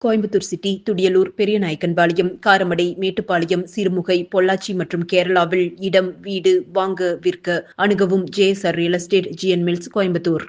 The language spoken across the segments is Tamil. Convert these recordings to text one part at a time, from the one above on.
கோயம்புத்தூர் சிட்டி, துடியலூர், பெரியநாயக்கன்பாளையம், காரமடை, மேட்டுப்பாளையம், சிறுமுகை, பொள்ளாச்சி மற்றும் கேரளாவில் இடம், வீடு வாங்க, விற்க அணுகவும் JSR real estate, GN mills, Coimbatore.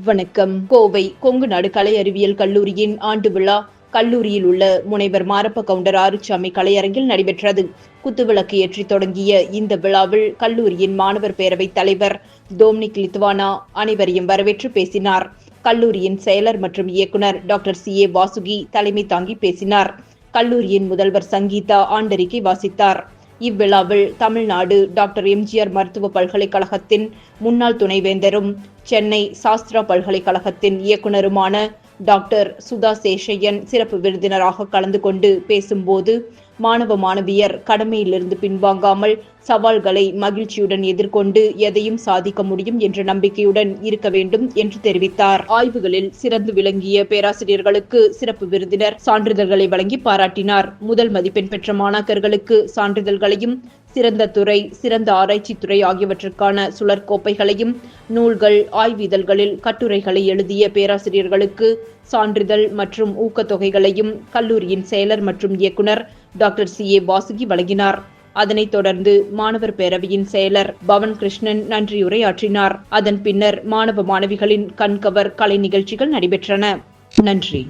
வணக்கம். கோவை கொங்குநாடு கலை அறிவியல் கல்லூரியின் ஆண்டு விழா கல்லூரியில் உள்ள முனைவர் மாரப்ப கவுண்டர் ஆறுச்சாமி கலையரங்கில் நடைபெற்றது. குத்துவிளக்கு ஏற்றி தொடங்கிய இந்த விழாவில் கல்லூரியின் மாணவர் பேரவை தலைவர் டோம்னிக் லித்வானா அனைவரையும் வரவேற்று பேசினார். கல்லூரியின் செயலர் மற்றும் இயக்குனர் டாக்டர் CA வாசுகி தலைமை தாங்கி பேசினார். கல்லூரியின் முதல்வர் சங்கீதா ஆண்டறிக்கை வாசித்தார். இவ்விழாவில் தமிழ்நாடு டாக்டர் MGR மருத்துவ பல்கலைக்கழகத்தின் முன்னாள் துணைவேந்தரும் சென்னை சாஸ்திரா பல்கலைக்கழகத்தின் இயக்குனருமான டாக்டர் சுதா சேஷையன் சிறப்பு விருந்தினராக கலந்து கொண்டு பேசும்போது, மாணவ மாணவியர் கடமையிலிருந்து பின்வாங்காமல் சவால்களை மகிழ்ச்சியுடன் எதிர்கொண்டு எதையும் சாதிக்க முடியும் என்ற நம்பிக்கையுடன் இருக்க வேண்டும் என்று தெரிவித்தார். ஆய்வுகளில் சிறந்து விளங்கிய பேராசிரியர்களுக்கு சிறப்பு விருந்தினர் சான்றிதழ்களை வழங்கி பாராட்டினார். முதல் மதிப்பெண் பெற்ற மாணாக்கர்களுக்கு சான்றிதழ்களையும், சிறந்த துறை, சிறந்த ஆராய்ச்சி துறை ஆகியவற்றுக்கான சுழற்கோப்பைகளையும், நூல்கள், ஆய்வு இதழ்களில் கட்டுரைகளை எழுதிய பேராசிரியர்களுக்கு சான்றிதழ் மற்றும் ஊக்கத்தொகைகளையும் கல்லூரியின் செயலர் மற்றும் இயக்குனர் டாக்டர் CA வாசுகி வழங்கினார். அதனைத் தொடர்ந்து மாணவர் பேரவையின் செயலர் பவன் கிருஷ்ணன் நன்றியுரையாற்றினார். அதன் பின்னர் மாணவ மாணவிகளின் கண்கவர் கலை நிகழ்ச்சிகள் நடைபெற்றன. நன்றி.